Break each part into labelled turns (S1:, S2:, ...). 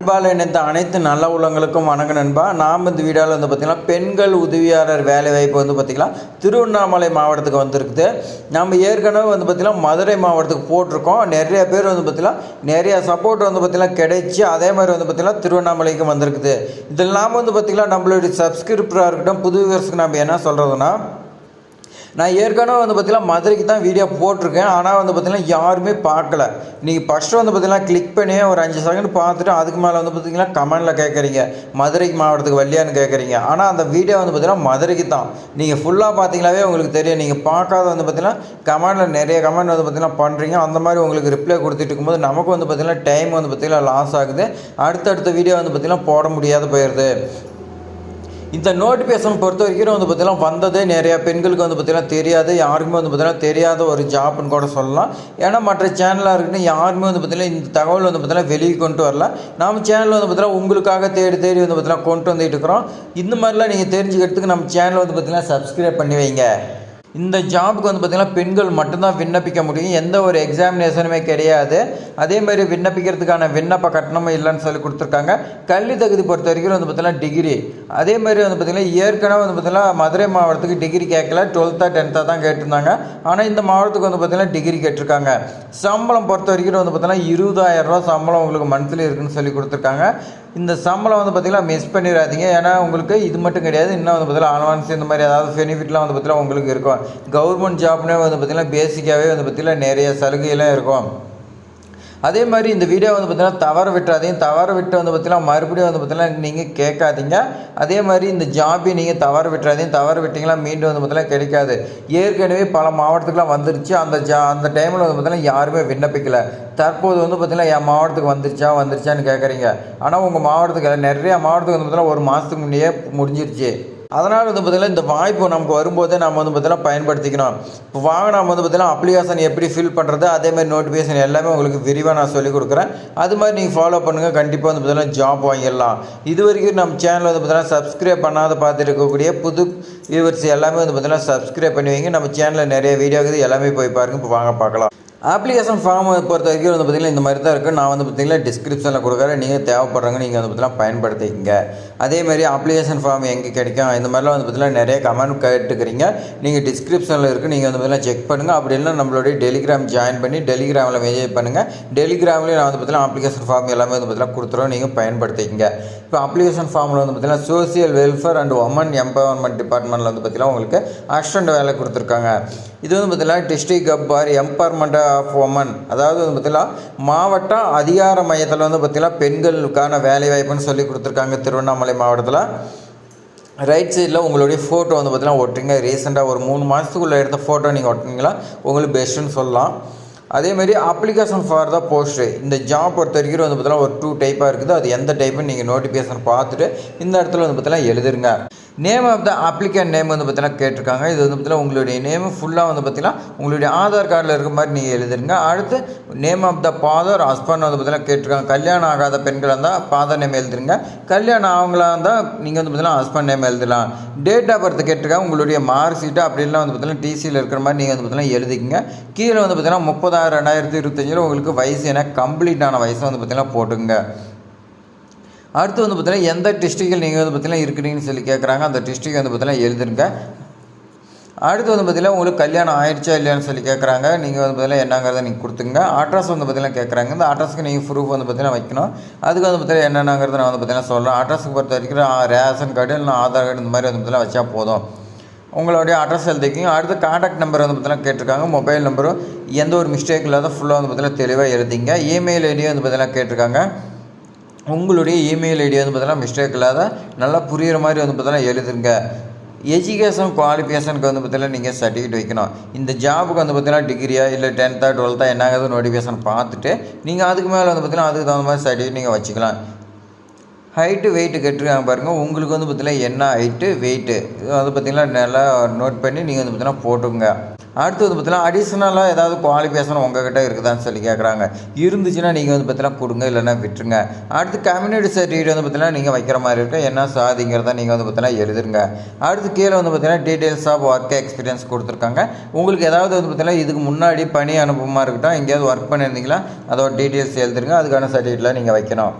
S1: அன்பால் இணைந்த அனைத்து நல்ல உள்ளங்களுக்கும் வணக்கம் நண்பா. நாம் இந்த வீடியோவில் வந்து பார்த்திங்கன்னா பெண்கள் உதவியாளர் வேலைவாய்ப்பு வந்து பார்த்திங்கன்னா திருவண்ணாமலை மாவட்டத்துக்கு வந்திருக்குது. நம்ம ஏற்கனவே வந்து பார்த்திங்கன்னா மதுரை மாவட்டத்துக்கு போட்டிருக்கோம். நிறைய பேர் வந்து பார்த்திங்கன்னா நிறைய சப்போர்ட் வந்து பார்த்திங்கன்னா கிடைச்சி அதே மாதிரி வந்து பார்த்திங்கன்னா திருவண்ணாமலைக்கு வந்திருக்குது. இதில் நாம் வந்து பார்த்திங்கன்னா நம்மளுடைய சப்ஸ்கிரிப்டராக இருக்கட்டும் புது வியூவர்ஸ்க்கு நம்ம என்ன சொல்கிறதுனா, நான் ஏற்கனவே வந்து பார்த்திங்கன்னா மதுரைக்கு தான் வீடியோ போட்டிருக்கேன். ஆனால் வந்து பார்த்திங்கன்னா யாருமே பார்க்கல. நீங்கள் ஃபஸ்ட்டு வந்து பார்த்திங்கன்னா கிளிக் பண்ணி ஒரு 5 செகண்ட் பார்த்துட்டு அதுக்கு மேலே வந்து பார்த்திங்கன்னா கமெண்டில் கேட்குறீங்க மதுரைக்கு மாவட்டத்துக்கு வரலையான்னு கேட்குறீங்க. ஆனால் அந்த வீடியோ வந்து பார்த்திங்கன்னா மதுரைக்கு தான். நீங்கள் ஃபுல்லாக பார்த்தீங்களாவே உங்களுக்கு தெரியும். நீங்கள் பார்க்காத வந்து பார்த்திங்கன்னா கமெண்டில் நிறைய கமெண்ட் வந்து பார்த்திங்கன்னா பண்ணுறீங்க. அந்த மாதிரி உங்களுக்கு ரிப்ளை கொடுத்துட்டு இருக்கும்போது நமக்கு வந்து பார்த்திங்கன்னா டைம் வந்து பார்த்திங்கன்னா லாஸ் ஆகுது. அடுத்தடுத்த வீடியோ வந்து பார்த்திங்கன்னா போட முடியாத போயிடுது. இந்த நோட்டிஃபிகேஷன் பொறுத்த வரைக்கும் வந்து பார்த்திங்கன்னா வந்ததே நிறையா பெண்களுக்கு வந்து பார்த்திங்கன்னா தெரியாது. யாருக்குமே வந்து பார்த்திங்கன்னா தெரியாத ஒரு ஜாப்னு கூட சொல்லலாம். ஏன்னா மற்ற சேனலாக இருக்கட்டும் யாருமே வந்து பார்த்திங்கன்னா இந்த தகவல் வந்து பார்த்திங்கன்னா வெளியே கொண்டு வரல. நம்ம சேனல் வந்து பார்த்திங்கன்னா உங்களுக்காக தேடி வந்து பார்த்திங்கன்னா கொண்டு வந்துட்டு இருக்கிறோம். இந்த மாதிரிலாம் நீங்கள் தெரிஞ்சுக்கிறதுக்கு நம்ம சேனல் வந்து பார்த்திங்கன்னா சப்ஸ்கிரைப் பண்ணி வைங்க. இந்த ஜாபுக்கு வந்து பார்த்திங்கன்னா பெண்கள் மட்டும்தான் விண்ணப்பிக்க முடியும். எந்த ஒரு எக்ஸாமினேஷனுமே கிடையாது. அதே மாதிரி விண்ணப்பிக்கிறதுக்கான விண்ணப்ப கட்டணமும் இல்லைன்னு சொல்லி கொடுத்துருக்காங்க. கல்வி தகுதி பொறுத்த வரைக்கும் வந்து பார்த்திங்கன்னா டிகிரி. அதே மாதிரி வந்து பார்த்திங்கன்னா ஏற்கனவே வந்து பார்த்திங்கன்னா மதுரை மாவட்டத்துக்கு டிகிரி கேட்கல, 12th 10th தான் கேட்டிருந்தாங்க. ஆனால் இந்த மாவட்டத்துக்கு வந்து பார்த்திங்கன்னா டிகிரி கேட்டிருக்காங்க. சம்பளம் பொறுத்த வரைக்கும் வந்து பார்த்திங்கன்னா 20,000 ரூபா சம்பளம் உங்களுக்கு மந்த்லி இருக்குன்னு சொல்லி கொடுத்துருக்காங்க. இந்த சம்பளம் வந்து பார்த்திங்கன்னா மிஸ் பண்ணிடாதீங்க. ஏன்னா உங்களுக்கு இது மட்டும் கிடையாது, இன்னும் வந்து பார்த்திங்கன்னா அலவன்ஸ் இந்த மாதிரி ஏதாவது பெனிஃபிட்லாம் வந்து பார்த்திங்கன்னா உங்களுக்கு இருக்கும். கவர்மெண்ட் ஜாப்னே வந்து பார்த்திங்கன்னா பேசிக்காகவே வந்து பார்த்திங்கன்னா நிறைய சலுகையெல்லாம் இருக்கும். அதே மாதிரி இந்த வீடியோ வந்து பார்த்திங்கன்னா தவற விட்டுறாதீங்க. தவற விட்டு வந்து பார்த்திங்கன்னா மறுபடியும் வந்து பார்த்திங்கன்னா நீங்கள் கேட்காதீங்க. அதே மாதிரி இந்த ஜாபை நீங்கள் தவற விட்டுறாதீங்க. தவற விட்டிங்களா மீண்டும் வந்து பார்த்திங்கன்னா கிடைக்காது. ஏற்கனவே பல மாவட்டத்துக்குலாம் வந்துருச்சு. அந்த டைமில் வந்து பார்த்திங்கன்னா யாருமே விண்ணப்பிக்கலை. தற்போது வந்து பார்த்திங்கன்னா என் மாவட்டத்துக்கு வந்துருச்சான்னு கேட்குறீங்க. ஆனால் உங்கள் மாவட்டத்துக்கு நிறைய மாவட்டத்துக்கு வந்து பார்த்திங்கன்னா ஒரு மாதத்துக்கு முன்னே முடிஞ்சிருச்சு. அதனால் வந்து பார்த்திங்கன்னா இந்த வாய்ப்பு நமக்கு வரும்போதே நம்ம வந்து பார்த்திங்கன்னா பயன்படுத்திக்கணும். இப்போ வாங்க நம்ம வந்து பார்த்திங்கன்னா அப்ளிகேஷன் எப்படி ஃபில் பண்ணுறது, அதேமாதிரி நோட்டிஃபிகேஷன் எல்லாமே உங்களுக்கு விரிவாக நான் சொல்லிக் கொடுக்குறேன். அது மாதிரி நீங்கள் ஃபாலோ பண்ணுங்கள். கண்டிப்பாக வந்து பார்த்திங்கன்னா ஜாப் வாங்கிடலாம். இது வரைக்கும் நம்ம சேனல் வந்து பார்த்திங்கன்னா சப்ஸ்கிரைப் பண்ணாத பார்த்துட்டு இருக்கக்கூடிய புது வியூவர்ஸ் எல்லாமே வந்து பார்த்திங்கன்னா சப்ஸ்கிரைப் பண்ணி வைங்க. நம்ம சேனலில் நிறைய வீடியோ இருக்குது, எல்லாமே போய் பாருங்கள். இப்போ வாங்க பார்க்கலாம். அப்ளிகேஷன் ஃபார்ம் பொறுத்த வரைக்கும் வந்து பார்த்திங்கன்னா இந்த மாதிரி தான் இருக்குது. நான் வந்து பார்த்திங்கன்னா டிஸ்கிரிப்ஷனில் கொடுக்குறேன். நீங்கள் தேவைப்படுறவங்க நீங்கள் வந்து பார்த்திங்கன்னா பயன்படுத்திக்கங்க. அதேமாதிரி அப்ளிகேஷன் ஃபார்ம் எங்கே கிடைக்கும் இந்த மாதிரிலாம் வந்து பார்த்திங்கன்னா நிறைய கமெண்ட் கேட்டுக்கிறீங்க. நீங்கள் டிஸ்கிரிப்ஷனில் இருக்குது, நீங்கள் வந்து பார்த்திங்கன்னா செக் பண்ணுங்கள். அப்படி இல்லைனா நம்மளுடைய டெலிகிராம் ஜாயின் பண்ணி டெலிகிராமில் மெசேஜ் பண்ணுங்கள். டெலிகிராம்லேயும் நான் வந்து பார்த்திங்கன்னா அப்ளிகேஷன் ஃபார்ம் எல்லாமே வந்து பார்த்திங்கன்னா கொடுத்துருவோம், நீங்கள் பயன்படுத்திக்கங்க. இப்போ அப்ளிகேஷன் ஃபார்மில் வந்து பார்த்திங்கன்னா social welfare and women empowerment டிபார்ட்மெண்ட்டில் வந்து பார்த்திங்கன்னா உங்களுக்கு அசிஸ்டன்ட் வேலை கொடுத்துருக்காங்க. இது வந்து பார்த்திங்கன்னா district Gaffar empowerment of woman, அதாவது வந்து பார்த்திங்கன்னா மாவட்ட அதிகார மையத்தில் வந்து பார்த்திங்கன்னா பெண்களுக்கான வேலைவாய்ப்புன்னு சொல்லி கொடுத்துருக்காங்க திருவண்ணாமலை மாவட்டத்தில். ரைட் சைடில் உங்களுடைய ஃபோட்டோ வந்து பார்த்திங்கன்னா ஒட்டுங்க. ரீசெண்டாக ஒரு 3 மாதத்துக்குள்ளே எடுத்த ஃபோட்டோ நீங்கள் ஒட்டினீங்களா உங்களுக்கு பெஸ்ட்டுன்னு சொல்லலாம். அதேமாதிரி அப்ளிகேஷன் ஃபார் த போஸ்ட்டு, இந்த ஜாப் பொறுத்த வரைக்கும் வந்து பார்த்திங்கன்னா ஒரு 2 டைப்பாக இருக்குது. அது எந்த டைப்புன்னு நீங்கள் நோட்டிஃபிகேஷன் பார்த்துட்டு இந்த இடத்துல வந்து பார்த்திங்கன்னா எழுதுருங்க. Name of the applicant name வந்து பார்த்திங்கன்னா கேட்டிருக்காங்க. இது வந்து பார்த்திங்கன்னா உங்களுடைய நேம் ஃபுல்லாக வந்து பார்த்திங்கன்னா உங்களுடைய ஆதார் கார்டில் இருக்கிற மாதிரி நீங்கள் எழுதுருங்க. அடுத்து name of the father husband வந்து பார்த்திங்கன்னா கேட்டிருக்காங்க. கல்யாணம் ஆகாத பெண்களாக இருந்தால் ஃபாதர் நேம் எழுதுருங்க. கல்யாணம் ஆகலாம் இருந்தால் நீங்கள் வந்து பார்த்திங்கன்னா ஹஸ்பண்ட் நேம் எழுதலாம். டேட் ஆஃப் பர்த் கேட்டிருக்காங்க. உங்களுடைய மார்க் ஷீட்டு அப்படிலாம் வந்து பார்த்திங்கன்னா டிசியில் இருக்கிற மாதிரி நீங்கள் வந்து பார்த்திங்கன்னா எழுதிக்கங்க. கீழே வந்து பார்த்திங்கன்னா 30/6/2025 உங்களுக்கு வயசு என கம்ப்ளீட்டான வயசு வந்து பார்த்திங்கன்னா போட்டுங்க. அடுத்து வந்து பார்த்திங்கன்னா எந்த டிஸ்ட்ரிக்டில் நீங்கள் வந்து பார்த்திங்கன்னா இருக்கிறீங்கன்னு சொல்லி கேட்குறாங்க. அந்த டிஸ்ட்ரிக்ட் வந்து பார்த்திங்கன்னா எழுதுருங்க. அடுத்து வந்து பார்த்திங்கன்னா உங்களுக்கு கல்யாணம் ஆயிடுச்சா இல்லையான்னு சொல்லி கேட்குறாங்க. நீங்கள் வந்து பார்த்திங்கன்னா என்னங்கிறத நீங்கள் கொடுத்துங்க. அட்ரஸ் வந்து பார்த்திங்கன்னா கேட்குறாங்க. இந்த அட்ரஸ்க்கு நீங்கள் ப்ரூஃப் வந்து பார்த்திங்கன்னா வைக்கணும். அதுக்கு வந்து பார்த்திங்கன்னா என்னென்னங்கிறத நான் வந்து பார்த்திங்கன்னா சொல்கிறேன். அட்ரஸுக்கு பொறுத்த வரைக்கும் ரேஷன் கார்டு இல்லை ஆதார் கார்டு இந்த மாதிரி வந்து பார்த்திங்கன்னா வச்சா போதும். உங்களுடைய அட்ரஸ் எழுதிக்கிங்க. அடுத்து கான்டாக்ட் நம்பர் வந்து பார்த்திங்கன்னா கேட்டிருக்காங்க. மொபைல் நம்பரும் எந்த ஒரு மிஸ்டேக் இல்லாத ஃபுல்லாக வந்து பார்த்திங்கன்னா தெளிவாக எழுதிங்க. இமெயில் ஐடியும் வந்து பார்த்திங்கன்னா கேட்டிருக்காங்க. உங்களுடைய இமெயில் ஐடி வந்து பார்த்திங்கன்னா மிஸ்டேக் இல்லாத நல்லா புரிகிற மாதிரி வந்து பார்த்திங்கன்னா எழுதுங்க. எஜுகேஷன் குவாலிஃபிகேஷனுக்கு வந்து பார்த்திங்கன்னா நீங்கள் சர்டிஃபிகேட் வைக்கணும். இந்த ஜாபுக்கு வந்து பார்த்திங்கன்னா டிகிரியா இல்லை 10th 12th என்னங்கிறது நோட்டிஃபிகேஷன் பார்த்துட்டு நீங்கள் அதுக்கு மேலே வந்து பார்த்திங்கன்னா அதுக்கு தகுந்த மாதிரி சர்டிஃபிகேட் நீங்கள் வச்சுக்கலாம். ஹைட்டு வெயிட்டு கேட்டிருக்காங்க பாருங்கள். உங்களுக்கு வந்து பார்த்திங்கன்னா என்ன ஹைட்டு வெயிட்டு வந்து பார்த்திங்கன்னா நல்லா நோட் பண்ணி நீங்கள் வந்து பார்த்திங்கன்னா போட்டுங்க. அடுத்து வந்து பார்த்திங்கன்னா அடிஷ்னலாக ஏதாவது குவாலிஃபிகேஷன் உங்கள்கிட்ட இருக்குதான்னு சொல்லி கேட்குறாங்க. இருந்துச்சுன்னா நீங்கள் வந்து பார்த்திங்கன்னா கொடுங்க, இல்லைன்னா விட்டுருங்க. அடுத்து கம்யூனிட்டி சர்டிஃபிகேட் வந்து பார்த்திங்கன்னா நீங்கள் வைக்கிற மாதிரி இருக்கும். என்ன சாதிங்கிறத நீங்கள் வந்து பார்த்திங்கன்னா எழுதுருங்க. அடுத்து கீழே வந்து பார்த்திங்கன்னா டீட்டெயில்ஸ் ஆஃப் ஒர்க் எக்ஸ்பீரியன்ஸ் கொடுத்துருக்காங்க. உங்களுக்கு ஏதாவது வந்து பார்த்திங்கன்னா இதுக்கு முன்னாடி பணி அனுபவமாக இருக்கட்டும், எங்கேயாவது ஒர்க் பண்ணியிருந்தீங்களா அதோட டீட்டெயில்ஸ் எழுதுருங்க. அதுக்கான சர்டிஃபிகேட்டில் நீங்கள் வைக்கணும்.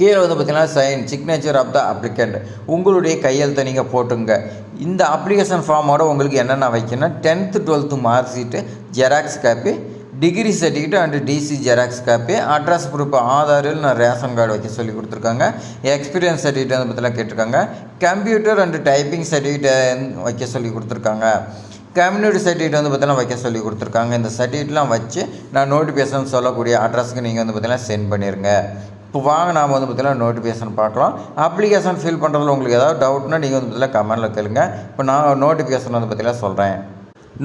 S1: கீழே வந்து பார்த்திங்கன்னா sign signature of the applicant, உங்களுடைய கையெழுத்தை நீங்கள் போட்டுங்க. இந்த அப்ளிகேஷன் ஃபார்மோட உங்களுக்கு என்னென்ன வைக்கணும், 10th 12th mark sheet, xerox copy, degree certificate and TC xerox copy, address proof ஆதாரில் நான் ரேஷன் கார்டு வைக்க சொல்லி கொடுத்துருக்காங்க, எக்ஸ்பீரியன்ஸ் சர்டிஃபிகேட் வந்து பற்றிலாம் கேட்டிருக்காங்க, கம்ப்யூட்டர் அண்டு டைப்பிங் சர்டிஃபிகேட் வைக்க சொல்லி கொடுத்துருக்காங்க, கம்யூனிட்டி சர்டிஃபிகேட் வந்து பார்த்தீங்கன்னா வைக்க சொல்லி கொடுத்துருக்காங்க. இந்த சர்டிஃபிகேட்லாம் வச்சு நான் நோட்டிஃபிகேஷன் சொல்லக்கூடிய அட்ரஸுக்கு நீங்கள் வந்து பார்த்தீங்கன்னா சென்ட் பண்ணிடுங்க. இப்போ வாங்க நாம் வந்து பார்த்தீங்கன்னா நோட்டிஃபிகேஷன் பார்க்கலாம். அப்ளிகேஷன் ஃபில் பண்ணுறதுல உங்களுக்கு ஏதாவது டவுட்னா நீங்கள் வந்து பார்த்தீங்கன்னா கமெண்ட்டில் கேளுங்க. இப்போ நான் நோட்டிஃபிகேஷன் வந்து பார்த்தீங்கன்னா சொல்கிறேன்.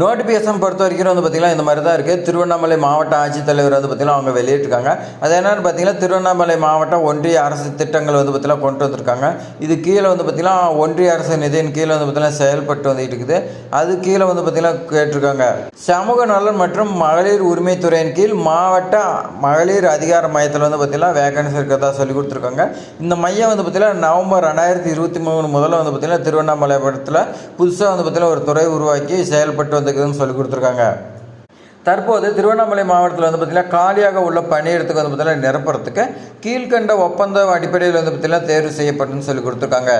S1: நோட்டிஃபிகேஷன் பொறுத்த வரைக்கும் வந்து பார்த்திங்கன்னா இந்த மாதிரி தான் இருக்குது. திருவண்ணாமலை மாவட்ட ஆட்சித்தலைவர் வந்து பார்த்திங்கன்னா அவங்க வெளியிட்டிருக்காங்க. அது என்னென்னு பார்த்திங்கன்னா திருவண்ணாமலை மாவட்ட ஒன்றிய அரசு திட்டங்கள் வந்து பார்த்திங்கன்னா கொண்டு வந்திருக்காங்க. இது கீழே வந்து பார்த்திங்கன்னா ஒன்றிய அரசு நிதியின் கீழே வந்து பார்த்திங்கன்னா செயல்பட்டு வந்துட்டு இருக்குது. அது கீழே வந்து பார்த்திங்கன்னா கேட்டிருக்காங்க, சமூக நலன் மற்றும் மகளிர் உரிமைத்துறையின் கீழ் மாவட்ட மகளிர் அதிகார மையத்தில் வந்து பார்த்திங்கன்னா வேகன்சி இருக்கிறதா சொல்லி கொடுத்துருக்காங்க. இந்த மையம் வந்து பார்த்திங்கன்னா நவம்பர் 2023 முதல்ல வந்து பார்த்திங்கன்னா திருவண்ணாமலை மாவட்டத்தில் புதுசாக வந்து பார்த்திங்கன்னா ஒரு துறை உருவாக்கி செயல்பட்டு வந்துக்குதுன்னு சொல்லி கொடுத்துருக்காங்க. தற்போது திருவண்ணாமலை மாவட்டத்தில் வந்து பார்த்திங்கன்னா காலியாக உள்ள பணியிடத்துக்கு வந்து பார்த்திங்கன்னா நிரப்புறதுக்கு கீழ்கண்ட ஒப்பந்த அடிப்படையில் வந்து பார்த்திங்கன்னா தேர்வு செய்யப்பட்டுன்னு சொல்லி கொடுத்துருக்காங்க.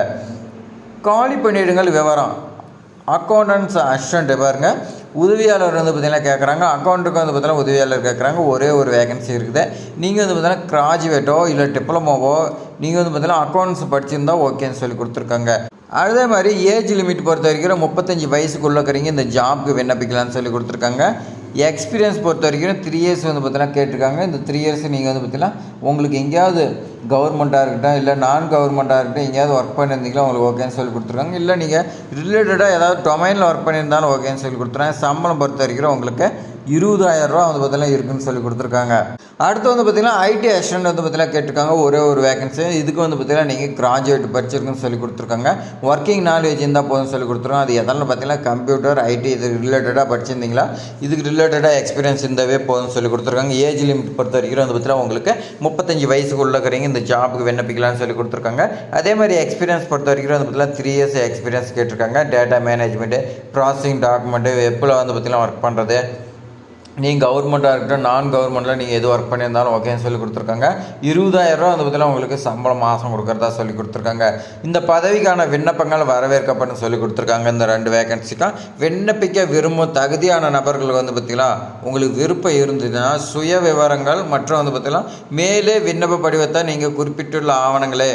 S1: காலி பணியிடங்கள் விவரம், அக்கௌண்டன்ஸ் அசிஸ்டண்ட் பாருங்க, உதவியாளர் வந்து பார்த்திங்கன்னா கேட்குறாங்க. அக்கௌண்ட்டுக்கு வந்து பார்த்திங்கன்னா உதவியாளர் கேட்குறாங்க. ஒரே ஒரு வேகன்சி இருக்குது. நீங்கள் வந்து பார்த்திங்கன்னா கிராஜுவேட்டோ இல்லை டிப்ளமோவோ நீங்கள் வந்து பார்த்திங்கன்னா அக்கௌண்ட்ஸ் படிச்சிருந்தா ஓகேன்னு சொல்லி கொடுத்துருக்காங்க. அதே மாதிரி ஏஜ் லிமிட் பொறுத்த வரைக்கும் 35 வயசுக்குள்ளக்கிறீங்க இந்த ஜாப்க்கு விண்ணப்பிக்கலான்னு சொல்லி கொடுத்துருக்காங்க. எக்ஸ்பீரியன்ஸ் பொறுத்த வரைக்கும் 3 இயர்ஸ் வந்து பார்த்தீங்கன்னா கேட்டிருக்காங்க. இந்த 3 இயர்ஸ் நீங்கள் வந்து பார்த்தீங்கன்னா உங்களுக்கு எங்கேயாவது கவர்மெண்ட்டாக இருக்கட்டும் இல்லை நான் கவர்மெண்ட்டாக இருக்கட்டும் எங்கேயாவது ஒர்க் பண்ணியிருந்தீங்களா உங்களுக்கு ஓகேன்னு சொல்லி கொடுத்துருக்காங்க. இல்லை நீங்கள் ரிலேட்டடாக ஏதாவது டொமைனில் ஒர்க் பண்ணியிருந்தாலும் ஓகேன்னு சொல்லி கொடுத்துருக்காங்க. சம்பளம் பொறுத்த வரைக்கும் உங்களுக்கு 20,000 ரூபா வந்து பார்த்தீங்கன்னா இருக்குன்னு சொல்லி கொடுத்துருக்காங்க. அடுத்து வந்து பார்த்திங்கன்னா ஐடி அசிஸ்டன்ட் வந்து பார்த்தீங்கன்னா கேட்டிருக்காங்க. ஒரே ஒரு வேகன்சி. இதுக்கு வந்து பார்த்திங்கன்னா நீங்கள் கிராஜுவேட் படிச்சிருக்குன்னு சொல்லி கொடுத்துருக்காங்க. ஒர்க்கிங் நாலேஜ் இருந்தால் போதும்னு சொல்லி கொடுத்துருக்காங்க. அது எதனால் பார்த்தீங்கன்னா கம்ப்யூட்டர் ஐடி இது ரிலேட்டடாக படிச்சிருந்தீங்களா, இதுக்கு ரிலேட்டடாக எக்ஸ்பீரியன்ஸ் இருந்தாவே போதும்னு சொல்லி கொடுத்துருக்காங்க. ஏஜ் லிமிட் பொறுத்த வரைக்கும் வந்து பார்த்தீங்கன்னா உங்களுக்கு 35 வயசுக்குள்ளக்கிறீங்க இந்த ஜாபுக்கு விண்ணப்பிக்கலாம்னு சொல்லி கொடுத்துருக்காங்க. அதே மாதிரி எக்ஸ்பீரியன்ஸ் பொறுத்த வரைக்கும் வந்து பார்த்தீங்கன்னா 3 இயர்ஸ் எக்ஸ்பீரியன்ஸ் கேட்டிருக்காங்க. டேட்டா மேனேஜ்மெண்ட்டு, ப்ராசஸிங் டாக்குமெண்ட்டு, வெப்பில் வந்து பார்த்திங்கன்னா ஒர்க் பண்ணுறது, நீங்கள் கவர்மெண்ட்டாக இருக்கட்டும் நான் கவர்மெண்ட்டில் நீங்கள் எது ஒர்க் பண்ணியிருந்தாலும் ஓகேன்னு சொல்லி கொடுத்துருக்காங்க. 20,000 ரூபா வந்து பார்த்தீங்கன்னா உங்களுக்கு சம்பளம் மாதம் கொடுக்குறதா சொல்லி கொடுத்துருக்காங்க. இந்த பதவிக்கான விண்ணப்பங்கள் வரவேற்கப்படும் சொல்லி கொடுத்துருக்காங்க. இந்த 2 வேகன்சிக்கும் விண்ணப்பிக்க விரும்பும் தகுதியான நபர்கள் வந்து பார்த்திங்கன்னா உங்களுக்கு விருப்பம் இருந்ததுன்னா சுய விவரங்கள் மற்றும் வந்து பார்த்திங்கன்னா மேலே விண்ணப்ப படிவத்தை நீங்கள் குறிப்பிட்டுள்ள ஆவணங்களே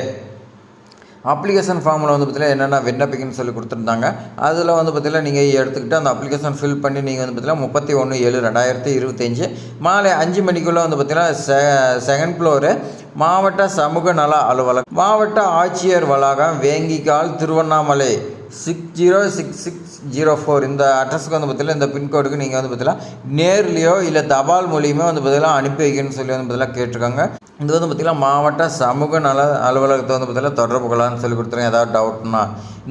S1: அப்ளிகேஷன் ஃபார்மில் வந்து பார்த்திங்கன்னா என்னென்ன விண்ணப்பிக்கணும்னு சொல்லி கொடுத்துருந்தாங்க. அதில் வந்து பார்த்திங்கன்னா நீங்கள் எடுத்துக்கிட்டு அந்த அப்ளிகேஷன் ஃபில் பண்ணி நீங்கள் வந்து பார்த்திங்கன்னா 31/7/2025 மாலை 5 மணிக்குள்ளே வந்து பார்த்திங்கன்னா செகண்ட் ஃப்ளோரு மாவட்ட சமூக நல அலுவலகம், மாவட்ட ஆட்சியர் வளாகம், வேங்கிக்கால், திருவண்ணாமலை 606604 இந்த அட்ரஸுக்கு வந்து பார்த்திங்கன்னா இந்த பின்கோடுக்கு நீங்கள் வந்து பார்த்திங்கன்னா நேர்லையோ இல்லை தபால் மூலியமாக வந்து பார்த்திங்கன்னா அனுப்பி வைக்கணும்னு சொல்லி வந்து பார்த்திங்கன்னா கேட்டிருக்காங்க. இது வந்து பார்த்திங்கன்னா மாவட்ட சமூக நல அலுவலகத்தை வந்து பார்த்திங்கன்னா தொடர்பு கொள்ளலாம்னு சொல்லி கொடுத்துருங்க. ஏதாவது டவுட்னா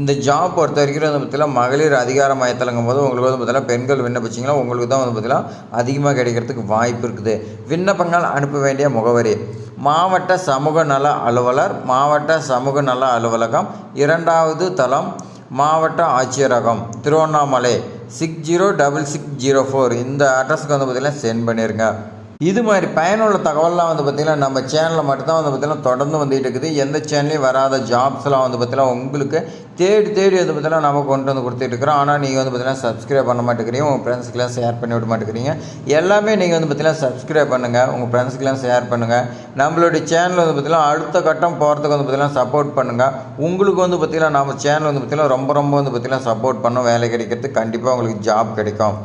S1: இந்த ஜாப் பொறுத்த வரைக்கும் வந்து பார்த்திங்கன்னா மகளிர் அதிகார மையத்திலங்கும் போது உங்களுக்கு வந்து பார்த்திங்கன்னா பெண்கள் விண்ணப்பிச்சிங்கன்னா உங்களுக்கு தான் வந்து பார்த்திங்கன்னா அதிகமாக கிடைக்கிறதுக்கு வாய்ப்பு இருக்குது. விண்ணப்பங்கள் அனுப்ப வேண்டிய முகவரி மாவட்ட சமூக நல அலுவலர், மாவட்ட சமூக நல அலுவலகம், 2வது தளம், மாவட்ட ஆட்சியரகம், திருவண்ணாமலை 606604 இந்த அட்ரஸுக்கு வந்து பார்த்திங்கன்னா சென்ட் பண்ணிடுங்க. இது மாதிரி பயனுள்ள தகவல்லாம் வந்து பார்த்திங்கன்னா நம்ம சேனலில் மட்டும்தான் வந்து பார்த்திங்கன்னா தொடர்ந்து வந்துகிட்டு இருக்குது. எந்த சேனல்லையும் வராத ஜாப்ஸ்லாம் வந்து பார்த்திங்கன்னா உங்களுக்கு தேடி வந்து பார்த்திங்கன்னா நம்ம கொண்டு வந்து கொடுத்துட்டு இருக்கிறோம். ஆனால் நீங்கள் வந்து பார்த்திங்கன்னா சப்ஸ்கிரைப் பண்ண மாட்டேங்கிறீங்க, உங்கள் ஃப்ரெண்ட்ஸுக்கெல்லாம் ஷேர் பண்ணி விட மாட்டேங்கிறீங்க. எல்லாமே நீங்கள் வந்து பார்த்திங்கன்னா சப்ஸ்கிரைப் பண்ணுங்கள், உங்கள் ஃப்ரெண்ட்ஸுக்கெல்லாம் ஷேர் பண்ணுங்கள். நம்மளுடைய சேனல் வந்து பார்த்திங்கன்னா அடுத்த கட்டம் போகிறதுக்கு வந்து பார்த்திங்கன்னா சப்போர்ட் பண்ணுங்கள். உங்களுக்கு வந்து பார்த்திங்கன்னா நம்ம சேனல் வந்து பார்த்திங்கன்னா ரொம்ப வந்து பார்த்திங்கன்னா சப்போர்ட் பண்ணோம். வேலை கிடைக்கிறதுக்கு கண்டிப்பாக உங்களுக்கு ஜாப் கிடைக்கும்.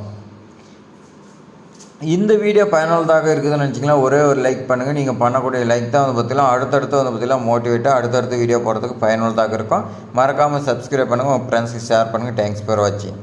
S1: இந்த வீடியோ பயனுள்ளதாக இருக்குதுன்னு நினச்சிங்கன்னா ஒரே ஒரு லைக் பண்ணுங்கள். நீங்கள் பண்ணக்கூடிய லைக் தான் வந்து பார்த்திங்கன்னா அடுத்தடுத்து வந்து பார்த்திங்கன்னா மோட்டிவேட்டாக அடுத்தடுத்து வீடியோ போடுறதுக்கு பயனுள்ளதாக இருக்கும். மறக்காமல் சப்ஸ்கிரைப் பண்ணுங்கள், உங்கள் ஃப்ரெண்ட்ஸ்க்கு ஷேர் பண்ணுங்கள். தேங்க்ஸ் ஃபார் வாட்சிங்.